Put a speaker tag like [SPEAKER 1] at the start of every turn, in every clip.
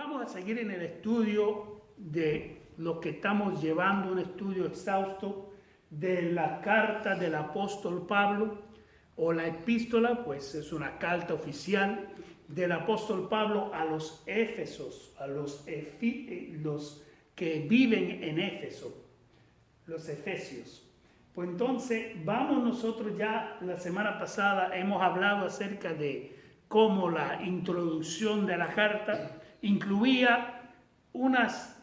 [SPEAKER 1] Vamos a seguir en el estudio de lo que estamos llevando, un estudio exhausto de la carta del apóstol Pablo, o la epístola, pues es una carta oficial del apóstol Pablo a los Éfesos, a los que viven en Éfeso, los efesios. Pues entonces vamos nosotros, ya la semana pasada hemos hablado acerca de cómo la introducción de la carta incluía unas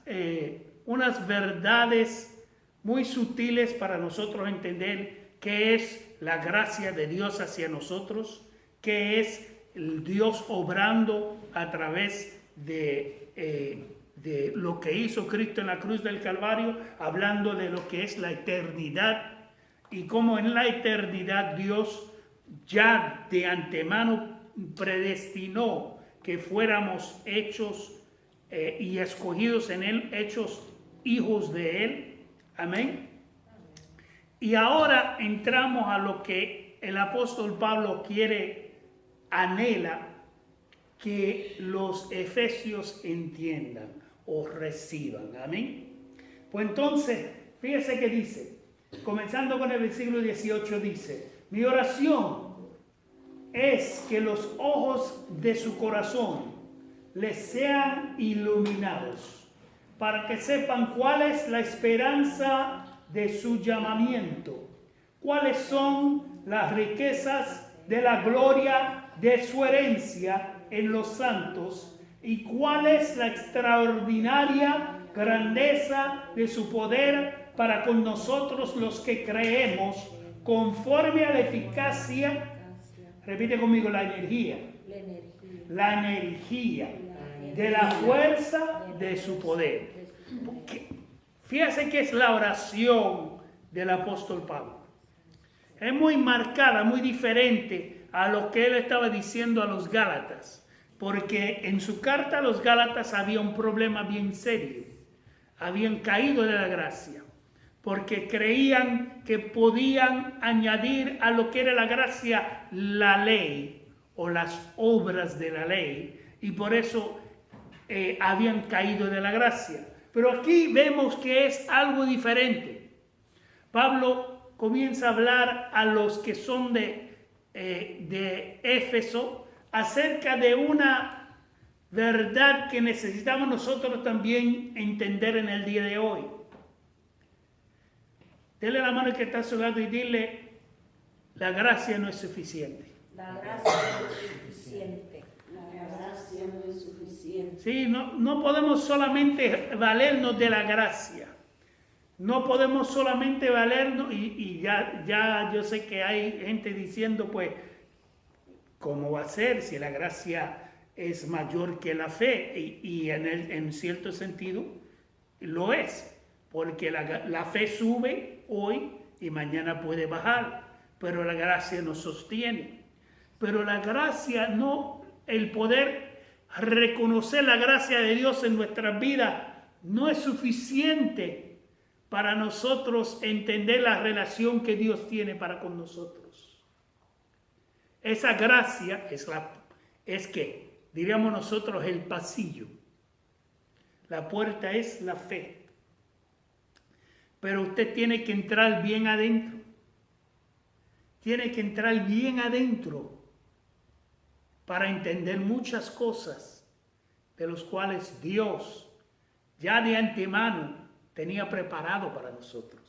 [SPEAKER 1] verdades muy sutiles para nosotros entender qué es la gracia de Dios hacia nosotros, qué es el Dios obrando a través de lo que hizo Cristo en la cruz del Calvario, hablando de lo que es la eternidad y cómo en la eternidad Dios ya de antemano predestinó que fuéramos hechos y escogidos en Él, hechos hijos de Él. Amén. Y ahora entramos a lo que el apóstol Pablo anhela que los efesios entiendan o reciban. Amén. Pues entonces, fíjese que dice, comenzando con el versículo 18, dice: mi oración es que los ojos de su corazón les sean iluminados, para que sepan cuál es la esperanza de su llamamiento, cuáles son las riquezas de la gloria de su herencia en los santos, y cuál es la extraordinaria grandeza de su poder para con nosotros los que creemos, conforme a la eficacia, repite conmigo, la energía de la fuerza de su poder. Porque fíjese que es la oración del apóstol Pablo. Es muy marcada, muy diferente a lo que él estaba diciendo a los Gálatas, porque en su carta a los Gálatas había un problema bien serio. Habían caído de la gracia, porque creían que podían añadir a lo que era la gracia la ley o las obras de la ley, y por eso habían caído de la gracia. Pero aquí vemos que es algo diferente. Pablo comienza a hablar a los que son de Éfeso acerca de una verdad que necesitamos nosotros también entender en el día de hoy. Dele la mano al que está a su lado y dile: la gracia no es suficiente.
[SPEAKER 2] La gracia no es suficiente. La gracia no es suficiente.
[SPEAKER 1] Sí, no podemos solamente valernos de la gracia. No podemos solamente valernos, y ya yo sé que hay gente diciendo, pues, ¿cómo va a ser si la gracia es mayor que la fe? Y en cierto sentido lo es, porque la fe sube hoy y mañana puede bajar, pero la gracia nos sostiene. Pero la gracia no, el poder reconocer la gracia de Dios en nuestras vidas no es suficiente para nosotros entender la relación que Dios tiene para con nosotros. Esa gracia es que, diríamos nosotros, el pasillo. La puerta es la fe. Pero usted tiene que entrar bien adentro. Tiene que entrar bien adentro para entender muchas cosas de los cuales Dios ya de antemano tenía preparado para nosotros.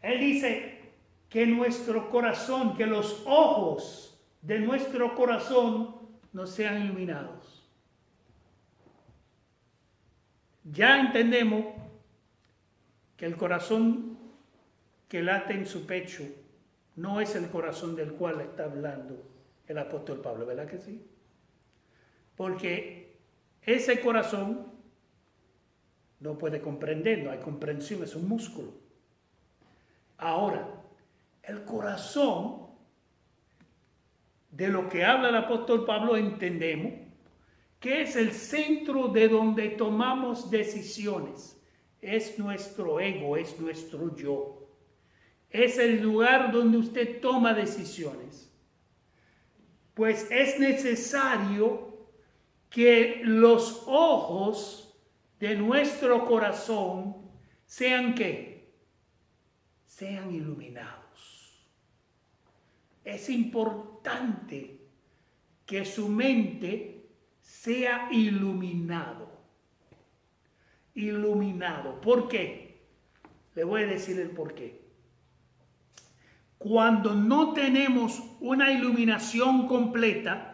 [SPEAKER 1] Él dice que nuestro corazón, que los ojos de nuestro corazón nos sean iluminados. Ya entendemos que el corazón que late en su pecho no es el corazón del cual está hablando el apóstol Pablo, ¿verdad que sí? Porque ese corazón no puede comprender, no hay comprensión, es un músculo. Ahora, el corazón de lo que habla el apóstol Pablo entendemos que es el centro de donde tomamos decisiones. Es nuestro ego, es nuestro yo. Es el lugar donde usted toma decisiones. Pues es necesario que los ojos de nuestro corazón sean ¿qué? Sean iluminados. Es importante que su mente sea iluminado. Iluminado. ¿Por qué? Le voy a decir el por qué. Cuando no tenemos una iluminación completa,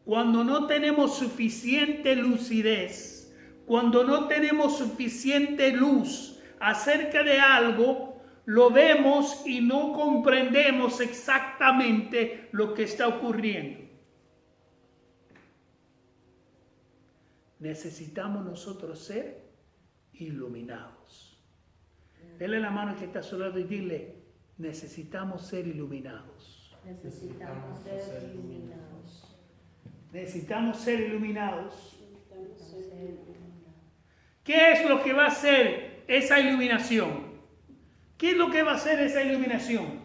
[SPEAKER 1] cuando no tenemos suficiente lucidez, cuando no tenemos suficiente luz acerca de algo, lo vemos y no comprendemos exactamente lo que está ocurriendo. Necesitamos nosotros ser iluminados. Dele la mano que está a su lado y dile, necesitamos ser iluminados.
[SPEAKER 2] Necesitamos ser iluminados.
[SPEAKER 1] Necesitamos ser iluminados. ¿Qué es lo que va a hacer esa iluminación? ¿Qué es lo que va a hacer esa iluminación?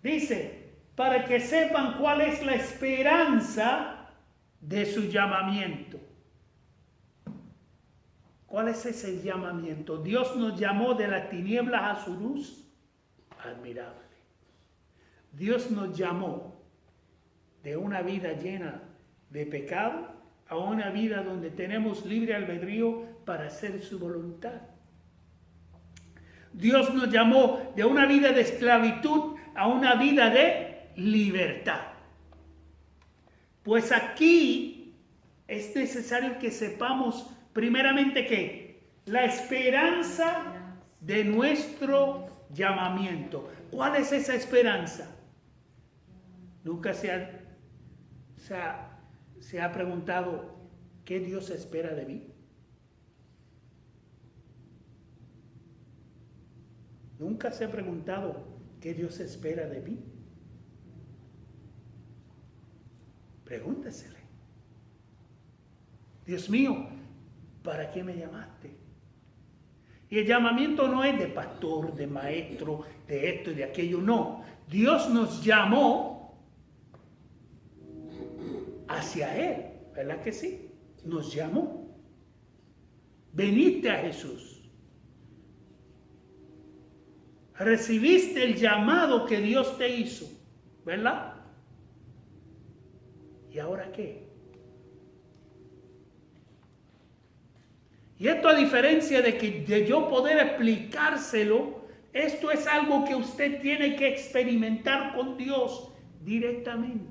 [SPEAKER 1] Dice, para que sepan cuál es la esperanza de su llamamiento. ¿Cuál es ese llamamiento? Dios nos llamó de las tinieblas a su luz admirable. Dios nos llamó de una vida llena de pecado a una vida donde tenemos libre albedrío para hacer su voluntad. Dios nos llamó de una vida de esclavitud a una vida de libertad. Pues aquí es necesario que sepamos primeramente que la esperanza de nuestro llamamiento. ¿Cuál es esa esperanza? Nunca se ha preguntado ¿qué Dios espera de mí? Nunca se ha preguntado ¿qué Dios espera de mí? Pregúntesele. Dios mío, ¿para qué me llamaste? Y el llamamiento no es de pastor, de maestro, de esto y de aquello, no. Dios nos llamó hacia Él, ¿verdad que sí? Nos llamó. Veniste a Jesús. Recibiste el llamado que Dios te hizo, ¿verdad? ¿Y ahora qué? Y esto, a diferencia de yo poder explicárselo, esto es algo que usted tiene que experimentar con Dios directamente.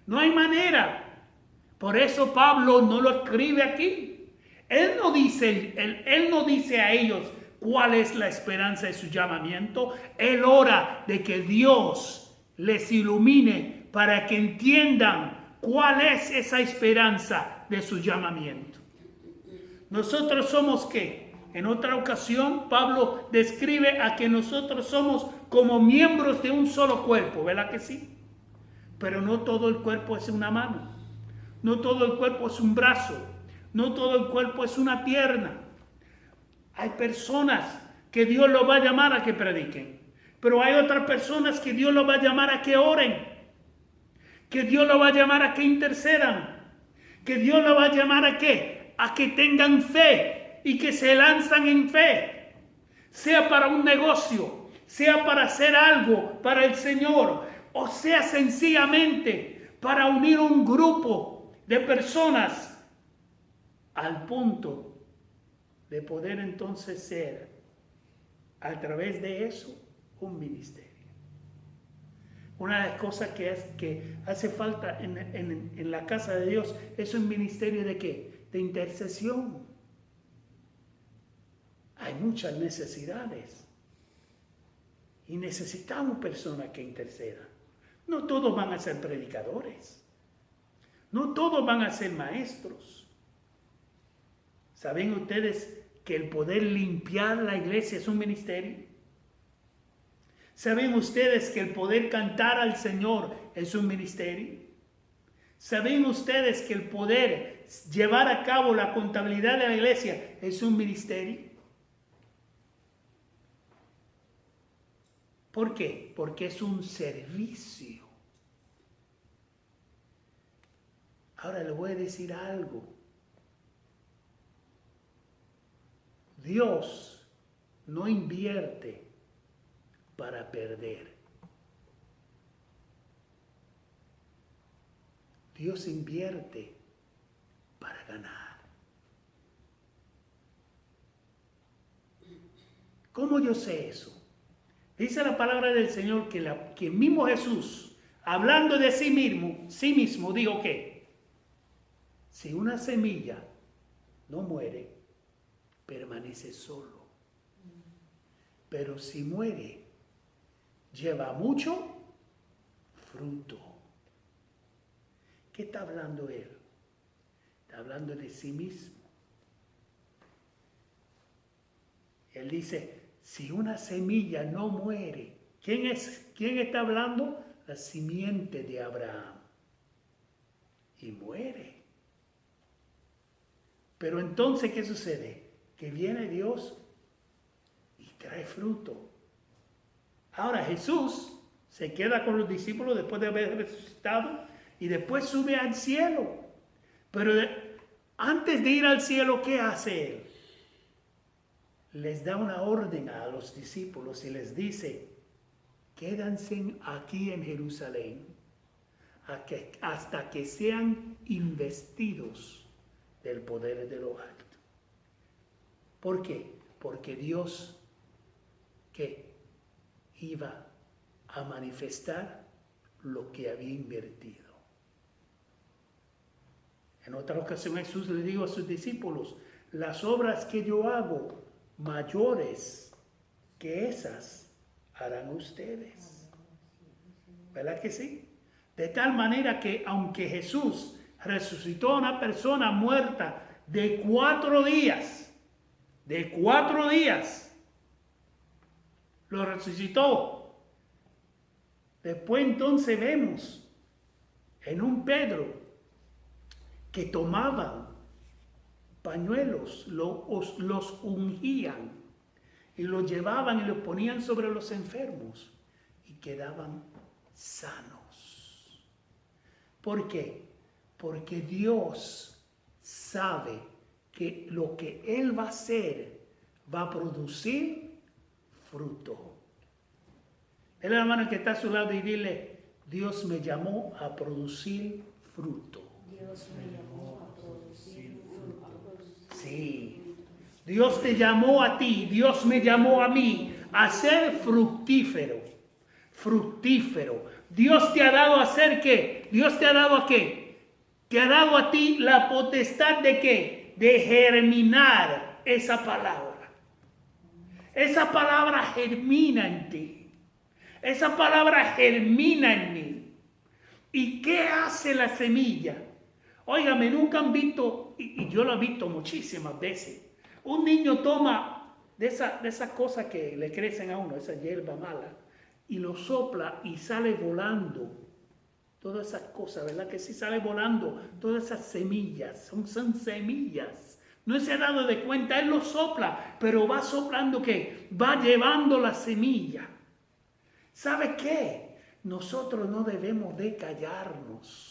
[SPEAKER 1] No hay manera. Por eso Pablo no lo escribe aquí. Él no dice a ellos cuál es la esperanza de su llamamiento. Él ora de que Dios les ilumine para que entiendan cuál es esa esperanza de su llamamiento. Nosotros somos ¿qué? En otra ocasión Pablo describe a que nosotros somos como miembros de un solo cuerpo, ¿verdad que sí? Pero no todo el cuerpo es una mano, no todo el cuerpo es un brazo, no todo el cuerpo es una pierna. Hay personas que Dios los va a llamar a que prediquen, pero hay otras personas que Dios los va a llamar a que oren, que Dios los va a llamar a que intercedan, que Dios los va a llamar a ¿qué? A que tengan fe y que se lanzan en fe, sea para un negocio, sea para hacer algo para el Señor, o sea sencillamente para unir un grupo de personas al punto de poder entonces ser, a través de eso, un ministerio. Una de las cosas que hace falta en la casa de Dios es un ministerio ¿de qué? De intercesión. Hay muchas necesidades y necesitamos personas que intercedan. No todos van a ser predicadores, no todos van a ser maestros. ¿Saben ustedes que el poder limpiar la iglesia es un ministerio? ¿Saben ustedes que el poder cantar al Señor es un ministerio? ¿Saben ustedes que el poder llevar a cabo la contabilidad de la iglesia es un ministerio? ¿Por qué? Porque es un servicio. Ahora le voy a decir algo. Dios no invierte para perder. Dios invierte para ganar. ¿Cómo yo sé eso? Dice la palabra del Señor que mismo Jesús, hablando de sí mismo, dijo que si una semilla no muere, permanece solo. Pero si muere, lleva mucho fruto. ¿Qué está hablando él? Está hablando de sí mismo. Él dice, si una semilla no muere, ¿quién está hablando? La simiente de Abraham. Y muere. Pero entonces, ¿qué sucede? Que viene Dios y trae fruto. Ahora Jesús se queda con los discípulos después de haber resucitado y después sube al cielo. Pero antes de ir al cielo, ¿qué hace él? Les da una orden a los discípulos y les dice, quédense aquí en Jerusalén hasta que sean investidos del poder de lo alto. ¿Por qué? Porque Dios que iba a manifestar lo que había invertido. En otra ocasión Jesús le dijo a sus discípulos, las obras que yo hago, mayores que esas, harán ustedes. ¿Verdad que sí? De tal manera que aunque Jesús resucitó a una persona muerta de 4 días, lo resucitó. Después entonces vemos en un Pedro que tomaban pañuelos, los ungían y los llevaban y los ponían sobre los enfermos y quedaban sanos. ¿Por qué? Porque Dios sabe que lo que Él va a hacer va a producir fruto. Dile a la mano que está a su lado y dile, Dios me llamó a producir fruto.
[SPEAKER 2] Dios me llamó a producir fruto.
[SPEAKER 1] Sí. Dios te llamó a ti, Dios me llamó a mí a ser fructífero. Fructífero. Dios te ha dado a hacer ¿qué? Dios te ha dado a qué? Te ha dado a ti la potestad de ¿qué? De germinar esa palabra. Esa palabra germina en ti. Esa palabra germina en mí. ¿Y qué hace la semilla? Óigame, nunca han visto, y yo lo he visto muchísimas veces, un niño toma de esas cosas que le crecen a uno, esa hierba mala, y lo sopla y sale volando. Todas esas cosas, ¿verdad? Que sí sale volando, todas esas semillas, son semillas. No se ha dado de cuenta, él lo sopla, pero va soplando ¿qué? Va llevando la semilla. ¿Sabe qué? Nosotros no debemos de callarnos.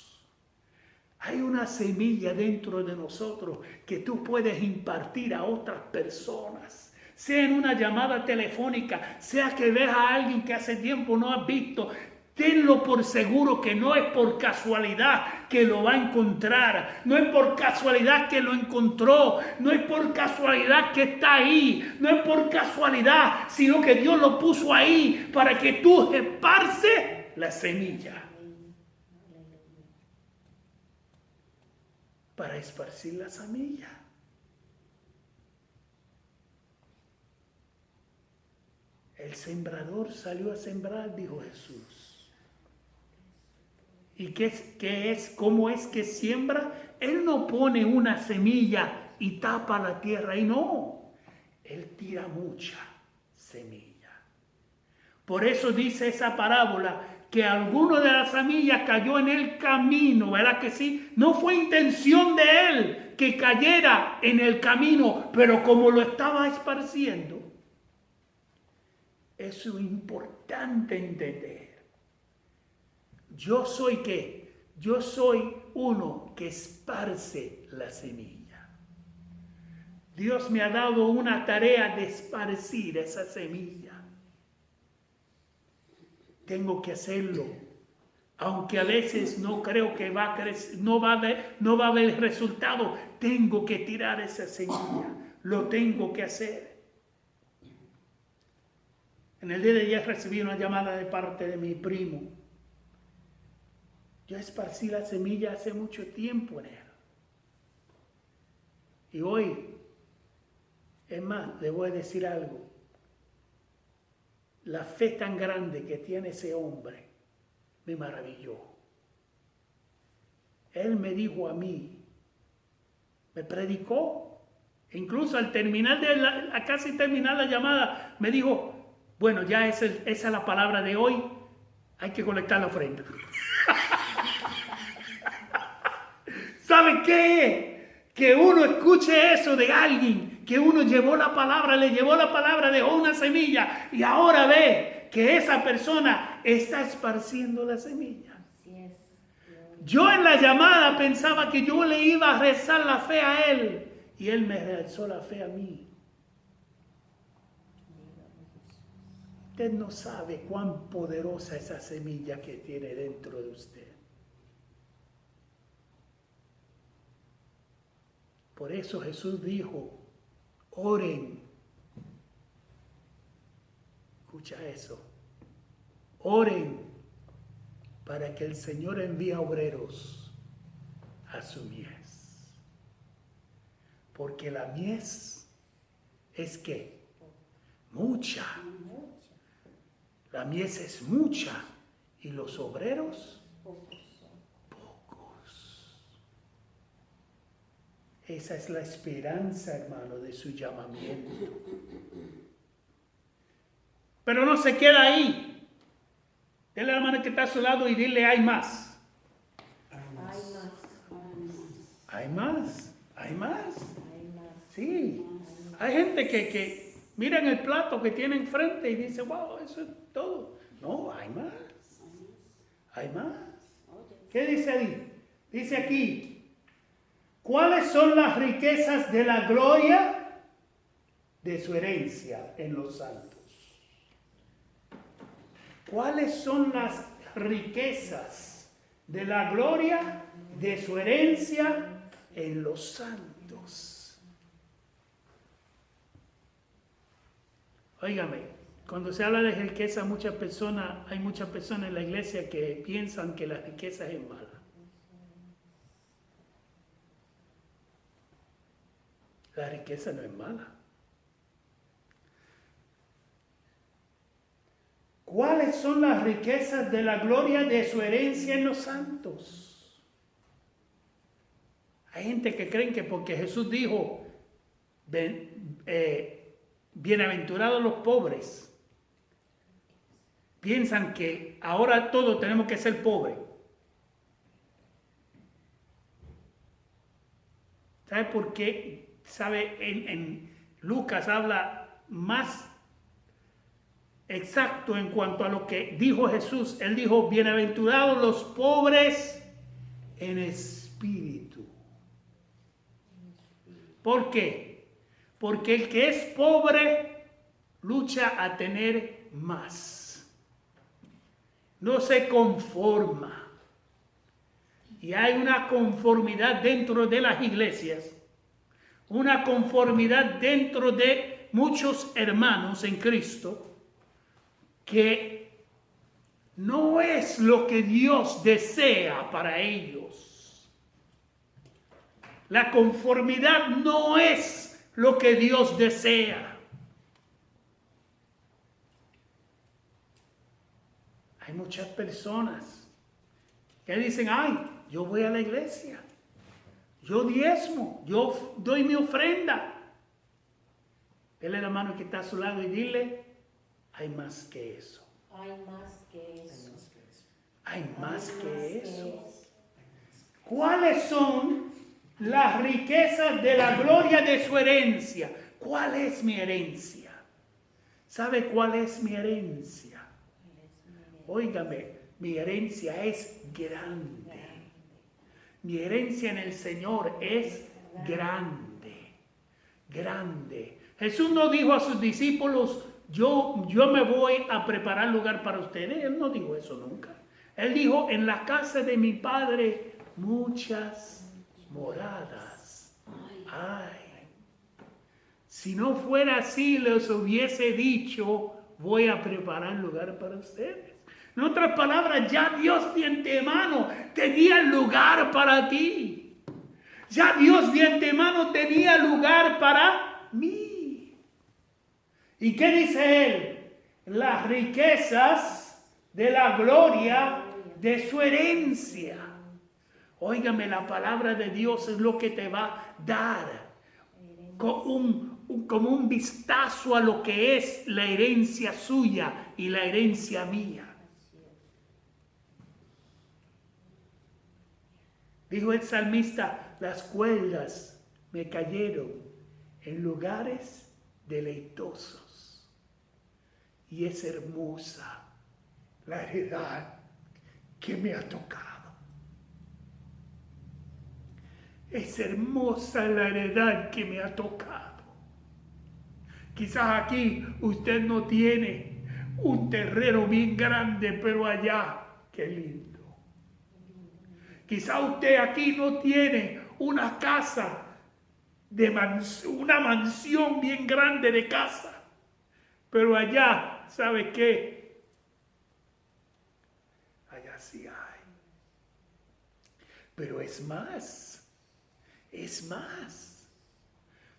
[SPEAKER 1] Hay una semilla dentro de nosotros que tú puedes impartir a otras personas. Sea en una llamada telefónica, sea que veas a alguien que hace tiempo no has visto. Tenlo por seguro que no es por casualidad que lo va a encontrar. No es por casualidad que lo encontró. No es por casualidad que está ahí. No es por casualidad, sino que Dios lo puso ahí para que tú esparces la semilla. Para esparcir la semilla. El sembrador salió a sembrar, dijo Jesús. ¿Y cómo es que siembra? Él no pone una semilla y tapa la tierra y no. Él tira mucha semilla. Por eso dice esa parábola que alguno de las semillas cayó en el camino, ¿verdad que sí? No fue intención de él que cayera en el camino, pero como lo estaba esparciendo, eso es importante entender. Yo soy ¿qué? Yo soy uno que esparce la semilla. Dios me ha dado una tarea de esparcir esa semilla. Tengo que hacerlo. Aunque a veces no creo que va a crecer, no va a haber resultado, tengo que tirar esa semilla. Lo tengo que hacer. En el día de ayer recibí una llamada de parte de mi primo. Yo esparcí la semilla hace mucho tiempo en él. Y hoy, es más, le voy a decir algo. La fe tan grande que tiene ese hombre me maravilló. Él me dijo a mí, me predicó, incluso al terminar a casi terminar la llamada, me dijo, bueno, ya esa es la palabra de hoy, hay que colectar la ofrenda. ¿Sabe qué? Que uno escuche eso de alguien, que uno llevó la palabra, le llevó la palabra, dejó una semilla y ahora ve que esa persona está esparciendo la semilla.
[SPEAKER 2] Así es.
[SPEAKER 1] Yo en la llamada pensaba que yo le iba a rezar la fe a él y él me rezó la fe a mí. Usted no sabe cuán poderosa esa semilla que tiene dentro de usted. Por eso Jesús dijo, oren. Escucha eso. Oren para que el Señor envíe obreros a su mies. Porque la mies es ¿qué? Mucha. La mies es mucha y los obreros pocos. Esa es la esperanza, hermano, de su llamamiento. Pero no se queda ahí. Dele la mano que está a su lado y dile, hay más. Hay más. Hay más. Sí. Hay gente que mira en el plato que tiene enfrente y dice, wow, eso es todo. No, hay más. Hay más. ¿Qué dice ahí? Dice aquí, ¿cuáles son las riquezas de la gloria de su herencia en los santos? ¿Cuáles son las riquezas de la gloria de su herencia en los santos? Óigame, cuando se habla de riqueza, hay muchas personas en la iglesia que piensan que la riqueza es mala. La riqueza no es mala. ¿Cuáles son las riquezas de la gloria de su herencia en los santos? Hay gente que creen que porque Jesús dijo, bienaventurados los pobres, piensan que ahora todos tenemos que ser pobres. ¿Sabe por qué? ¿Sabe? En Lucas habla más exacto en cuanto a lo que dijo Jesús. Él dijo, bienaventurados los pobres en espíritu. ¿Por qué? Porque el que es pobre lucha a tener más. No se conforma. Y hay una conformidad dentro de las iglesias. Una conformidad dentro de muchos hermanos en Cristo que no es lo que Dios desea para ellos. La conformidad no es lo que Dios desea. Hay muchas personas que dicen, ay, yo voy a la iglesia, yo diezmo, yo doy mi ofrenda. Dele la mano que está a su lado y dile, hay más que eso.
[SPEAKER 2] Hay más que eso.
[SPEAKER 1] Hay más que eso. ¿Cuáles son las riquezas de la gloria de su herencia? ¿Cuál es mi herencia? ¿Sabe cuál es mi herencia? Óigame, mi herencia es grande. Mi herencia en el Señor es grande, grande. Jesús no dijo a sus discípulos, yo me voy a preparar lugar para ustedes. Él no dijo eso nunca. Él dijo, en la casa de mi Padre muchas moradas. Ay, si no fuera así, les hubiese dicho, voy a preparar lugar para ustedes. En otras palabras, ya Dios de antemano tenía lugar para ti. Ya Dios de antemano tenía lugar para mí. ¿Y qué dice Él? Las riquezas de la gloria de su herencia. Óigame, la palabra de Dios es lo que te va a dar como un vistazo a lo que es la herencia suya y la herencia mía. Dijo el salmista, las cuerdas me cayeron en lugares deleitosos. Y es hermosa la heredad que me ha tocado. Es hermosa la heredad que me ha tocado. Quizás aquí usted no tiene un terreno bien grande, pero allá, qué lindo. Quizás usted aquí no tiene una casa, una mansión bien grande de casa, pero allá, ¿sabe qué? Allá sí hay. Pero es más. Es más,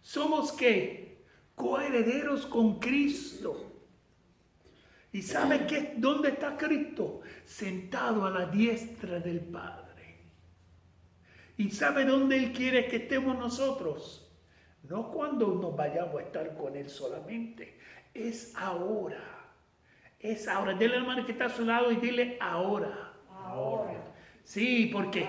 [SPEAKER 1] somos ¿qué? Coherederos con Cristo. ¿Y sabe qué? ¿Dónde está Cristo? Sentado a la diestra del Padre. ¿Y sabe dónde Él quiere que estemos nosotros? No cuando nos vayamos a estar con Él solamente. Es ahora. Es ahora. Dile al hermano que está a su lado y dile ahora.
[SPEAKER 2] Ahora.
[SPEAKER 1] Sí, porque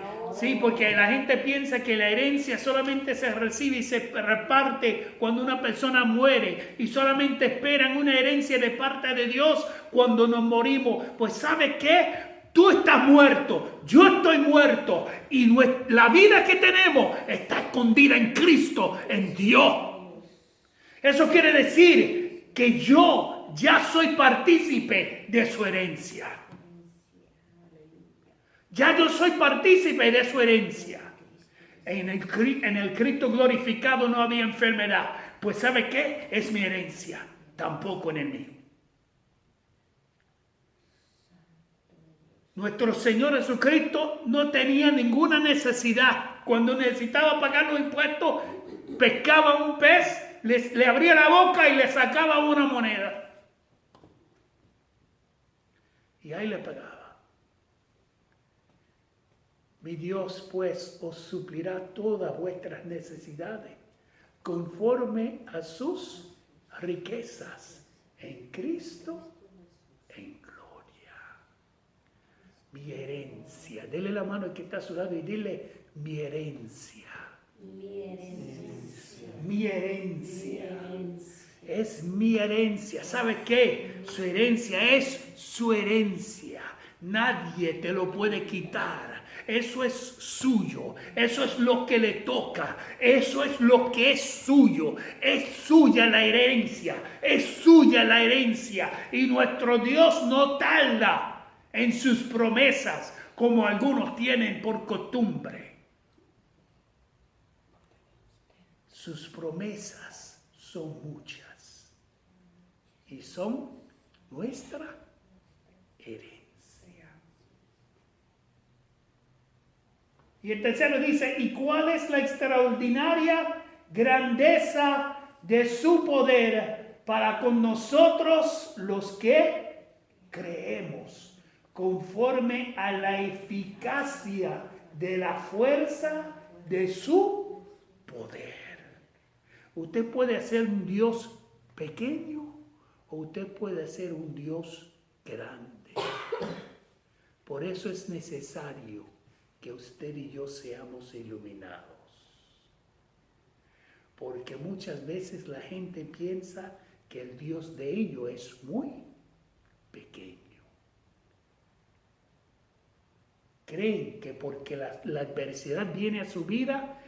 [SPEAKER 1] la gente piensa que la herencia solamente se recibe y se reparte cuando una persona muere y solamente esperan una herencia de parte de Dios cuando nos morimos. Pues ¿sabe qué? Tú estás muerto, yo estoy muerto y la vida que tenemos está escondida en Cristo, en Dios. Eso quiere decir que yo ya soy partícipe de su herencia. Ya yo soy partícipe de su herencia. En el Cristo glorificado no había enfermedad. Pues ¿sabe qué? Es mi herencia. Tampoco en el mío. Nuestro Señor Jesucristo no tenía ninguna necesidad. Cuando necesitaba pagar los impuestos, pescaba un pez, le abría la boca y le sacaba una moneda. Y ahí le pagaba. Mi Dios, pues, os suplirá todas vuestras necesidades, conforme a sus riquezas en Cristo, en gloria. Mi herencia. Dele la mano al que está a su lado y dile, mi herencia.
[SPEAKER 2] Mi herencia.
[SPEAKER 1] Mi herencia. Es mi herencia. ¿Sabe qué? Su herencia es su herencia. Nadie te lo puede quitar. Eso es suyo, eso es lo que le toca, eso es lo que es suyo, es suya la herencia, es suya la herencia. Y nuestro Dios no tarda en sus promesas como algunos tienen por costumbre. Sus promesas son muchas y son nuestra herencia. Y el tercero dice, ¿y cuál es la extraordinaria grandeza de su poder para con nosotros los que creemos, conforme a la eficacia de la fuerza de su poder? Usted puede ser un Dios pequeño o usted puede ser un Dios grande. Por eso es necesario que usted y yo seamos iluminados. Porque muchas veces la gente piensa que el Dios de ellos es muy pequeño. creen que porque la adversidad viene a su vida,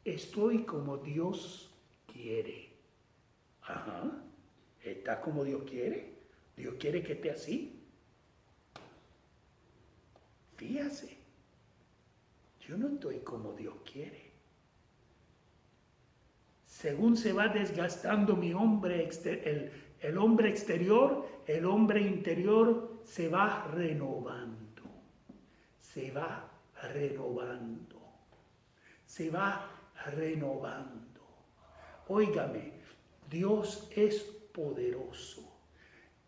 [SPEAKER 1] estoy como Dios quiere. Ajá, está como Dios quiere. Dios quiere que esté así. Fíjase, yo no estoy como Dios quiere. Según se va desgastando mi hombre, el hombre exterior, el hombre interior se va renovando. Se va renovando. Se va renovando. Óigame, Dios es poderoso.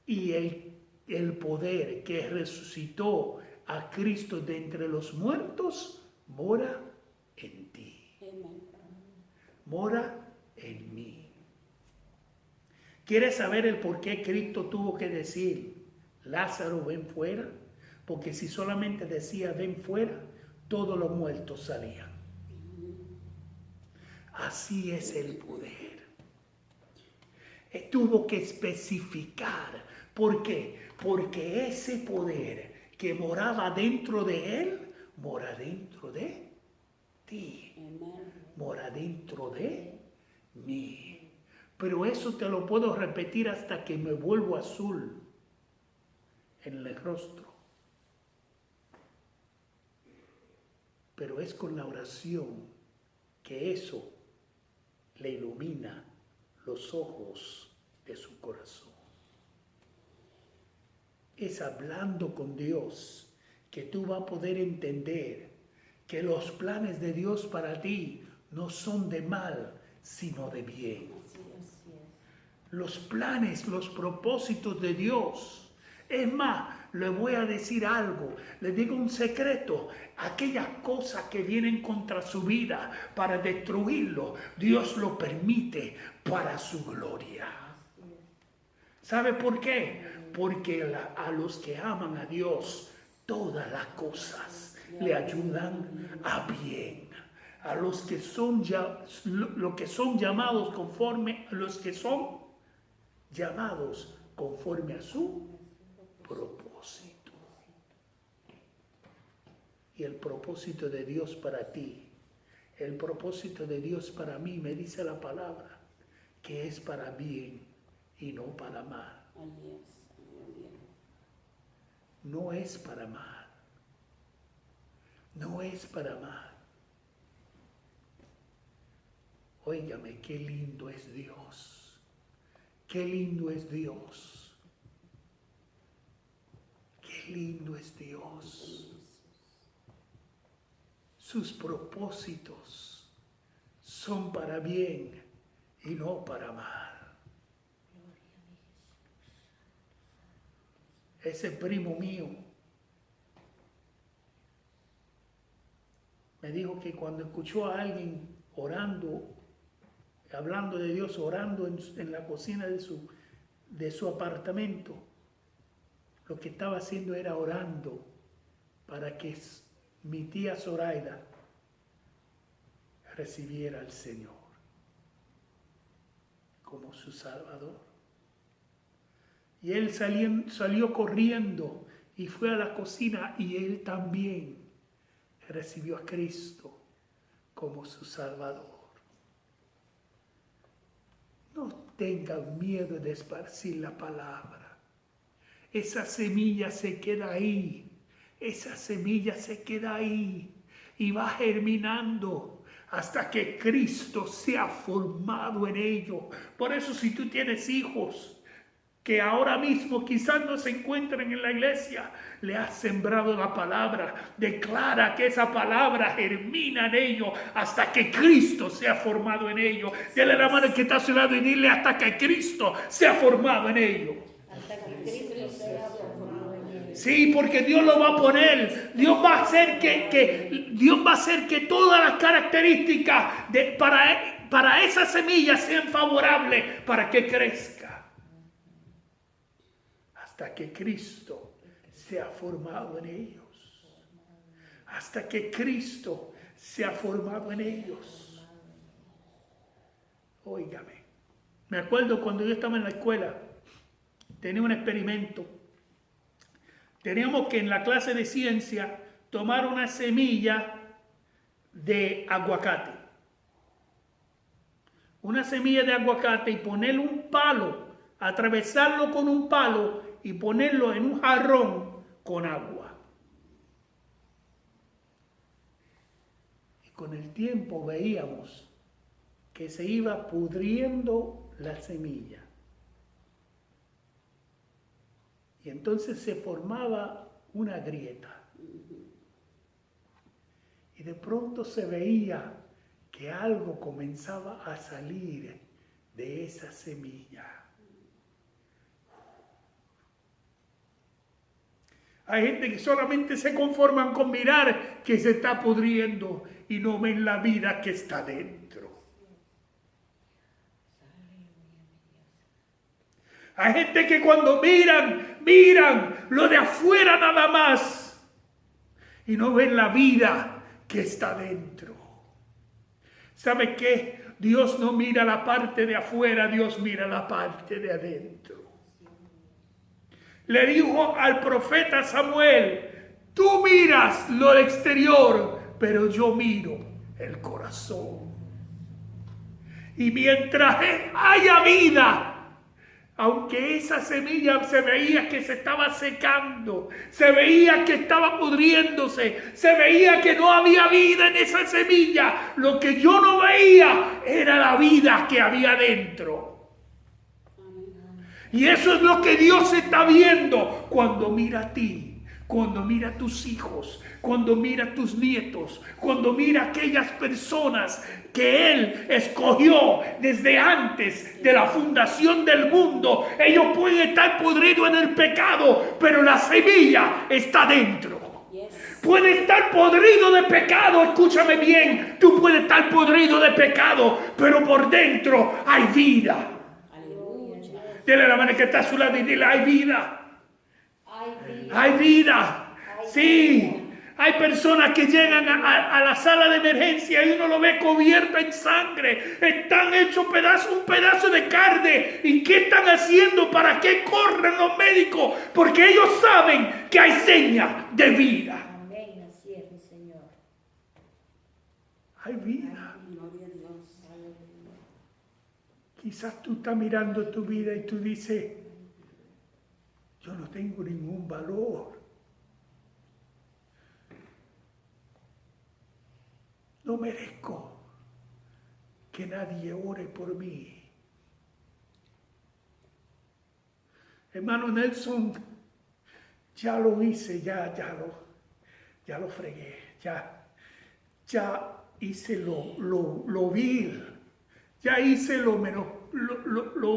[SPEAKER 1] Y el poder que resucitó a Cristo de entre los muertos mora en ti. Mora en mí. ¿Quieres saber el por qué Cristo tuvo que decir, Lázaro, ven fuera? Porque si solamente decía, ven fuera, todos los muertos salían. Así es el poder. Tuvo que especificar. ¿Por qué? Porque ese poder que moraba dentro de él, mora dentro de ti. Mora dentro de mí. Pero eso te lo puedo repetir hasta que me vuelvo azul en el rostro. Pero es con la oración que eso le ilumina los ojos de su corazón. Es hablando con Dios que tú vas a poder entender que los planes de Dios para ti no son de mal, sino de bien. Los planes, los propósitos de Dios. Es más, le voy a decir algo, le digo un secreto. Aquellas cosas que vienen contra su vida para destruirlo, Dios lo permite para su gloria. ¿Sabe por qué? Porque a los que aman a Dios, todas las cosas le ayudan a bien. A los que son llamados conforme, a los que son llamados conforme a su propósito. Y el propósito de Dios para ti, el propósito de Dios para mí, me dice la palabra, que es para bien y no para mal. No es para mal. No es para mal. Óigame, qué lindo es Dios. Qué lindo es Dios. Qué lindo es Dios. Sus propósitos son para bien y no para mal. Ese primo mío me dijo que cuando escuchó a alguien orando, hablando de Dios, orando en la cocina de su apartamento, lo que estaba haciendo era orando para que mi tía Zoraida recibiera al Señor como su Salvador. Y él salió corriendo y fue a la cocina y él también recibió a Cristo como su Salvador. No tengan miedo de esparcir la palabra. Esa semilla se queda ahí. Esa semilla se queda ahí y va germinando hasta que Cristo sea formado en ello. Por eso si tú tienes hijos que ahora mismo quizás no se encuentren en la iglesia, le has sembrado la palabra. Declara que esa palabra germina en ellos hasta que Cristo sea formado en ellos. Dile a la mano que está a su lado y dile hasta que Cristo sea formado en ellos.
[SPEAKER 2] Hasta que Cristo sea formado en ellos.
[SPEAKER 1] Sí, porque Dios lo va a poner. Dios va a hacer Dios va a hacer que todas las características para esa semilla sean favorables para que crezca. Hasta que Cristo sea formado en ellos. Hasta que Cristo sea formado en ellos. Óigame. Me acuerdo cuando yo estaba en la escuela, tenía un experimento. Teníamos que en la clase de ciencia tomar una semilla de aguacate. Una semilla de aguacate y ponerle un palo, atravesarlo con un palo y ponerlo en un jarrón con agua. Y con el tiempo veíamos que se iba pudriendo la semilla. Y entonces se formaba una grieta. Y de pronto se veía que algo comenzaba a salir de esa semilla. Hay gente que solamente se conforman con mirar que se está pudriendo y no ven la vida que está dentro. Hay gente que cuando miran lo de afuera nada más y no ven la vida que está dentro. ¿Sabe qué? Dios no mira la parte de afuera, Dios mira la parte de adentro. Le dijo al profeta Samuel, tú miras lo exterior, pero yo miro el corazón. Y mientras haya vida, aunque esa semilla se veía que se estaba secando, se veía que estaba pudriéndose, se veía que no había vida en esa semilla, lo que yo no veía era la vida que había dentro. Y eso es lo que Dios está viendo cuando mira a ti, cuando mira a tus hijos, cuando mira a tus nietos, cuando mira a aquellas personas que Él escogió desde antes de la fundación del mundo. Ellos pueden estar podridos en el pecado, pero la semilla está dentro. Puede estar podrido de pecado, escúchame bien, tú puedes estar podrido de pecado, pero por dentro hay vida. Dile a la mano que está a su lado y dile, hay vida. Hay vida. Sí. Hay personas que llegan a la sala de emergencia y uno lo ve cubierto en sangre. Están hechos un pedazo de carne. ¿Y qué están haciendo? ¿Para qué corren los médicos? Porque ellos saben que hay señas de vida.
[SPEAKER 2] Amén, así es, mi Señor.
[SPEAKER 1] Hay vida.
[SPEAKER 2] Gloria a Dios.
[SPEAKER 1] Quizás tú estás mirando tu vida y tú dices, yo no tengo ningún valor. No merezco que nadie ore por mí. Hermano Nelson, ya lo hice, ya lo fregué, ya hice lo vil, ya hice lo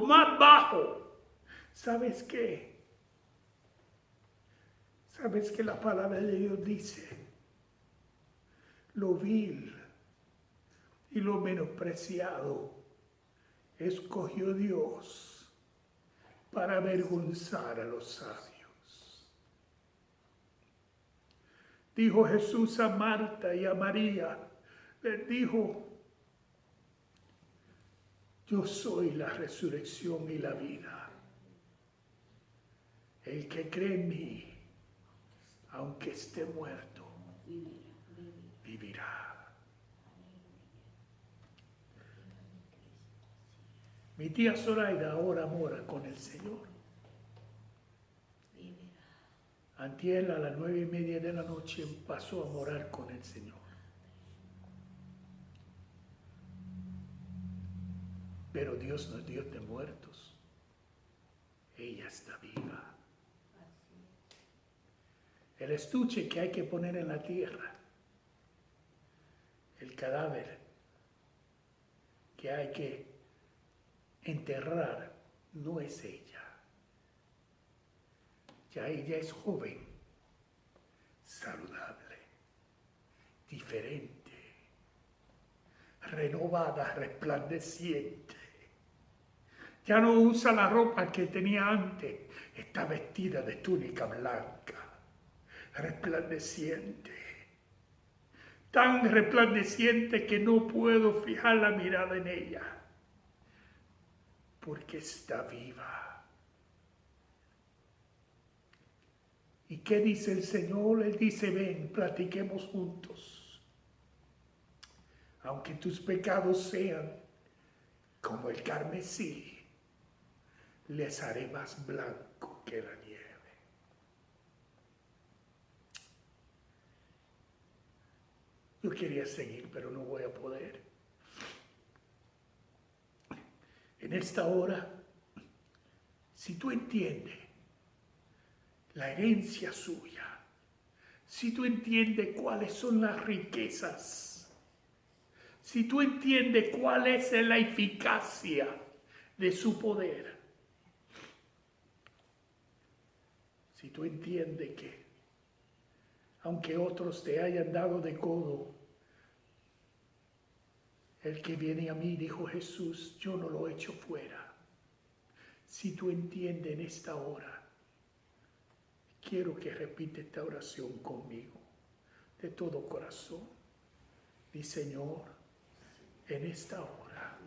[SPEAKER 1] más bajo. ¿Sabes qué? ¿Sabes qué la palabra de Dios dice? Lo vil y lo menospreciado escogió Dios para avergonzar a los sabios. Dijo Jesús a Marta y a María, les dijo, yo soy la resurrección y la vida. El que cree en mí, aunque esté muerto, vivirá. Mi tía Zoraida ahora mora con el Señor. Antier a las 9:30 de la noche pasó a morar con el Señor. Pero Dios no es Dios de muertos. Ella está viva. El estuche que hay que poner en la tierra, el cadáver que hay que enterrar, no es ella. Ya ella es joven, saludable, diferente, renovada, resplandeciente. Ya no usa la ropa que tenía antes, está vestida de túnica blanca, resplandeciente. Tan resplandeciente que no puedo fijar la mirada en ella, porque está viva. ¿Y qué dice el Señor? Él dice, ven, platiquemos juntos. Aunque tus pecados sean como el carmesí, les haré más blanco que la nieve. Yo quería seguir, pero no voy a poder. En esta hora, si tú entiendes la herencia suya, si tú entiendes cuáles son las riquezas, si tú entiendes cuál es la eficacia de su poder, si tú entiendes que aunque otros te hayan dado de codo, el que viene a mí, dijo Jesús, yo no lo echo fuera. Si tú entiendes en esta hora, quiero que repite esta oración conmigo, de todo corazón. Mi Señor, en esta hora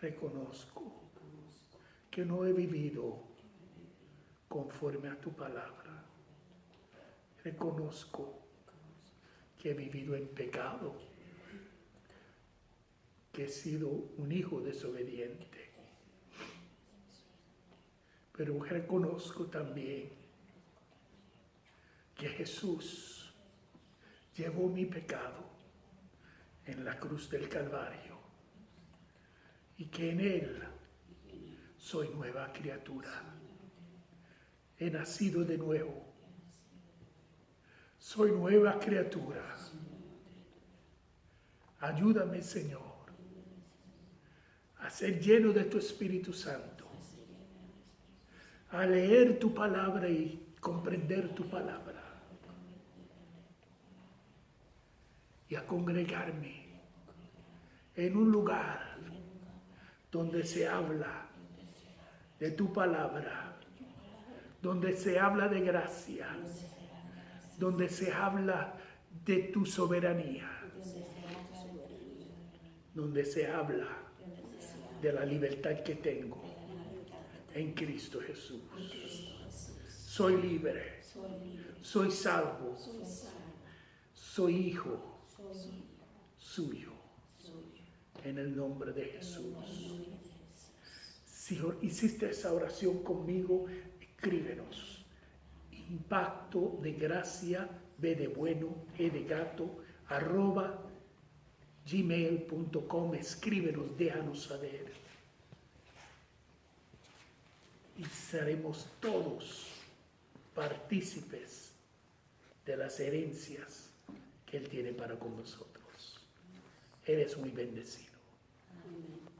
[SPEAKER 1] reconozco que no he vivido conforme a tu palabra. Reconozco que he vivido en pecado, que he sido un hijo desobediente. Pero reconozco también que Jesús llevó mi pecado en la cruz del Calvario y que en Él soy nueva criatura. He nacido de nuevo. Soy nueva criatura. Ayúdame, Señor, a ser lleno de tu Espíritu Santo, a leer tu palabra y comprender tu palabra, y a congregarme en un lugar donde se habla de tu palabra, donde se habla de gracia, donde se habla de tu soberanía, donde se habla de la libertad que tengo en Cristo Jesús. Soy libre, soy salvo, soy hijo suyo, en el nombre de Jesús. Si hiciste esa oración conmigo, escríbenos. Impacto de gracia, B de bueno, G de gato, @gmail.com. Escríbenos, déjanos saber. Y seremos todos partícipes de las herencias que Él tiene para con nosotros. Eres muy bendecido.
[SPEAKER 2] Amén.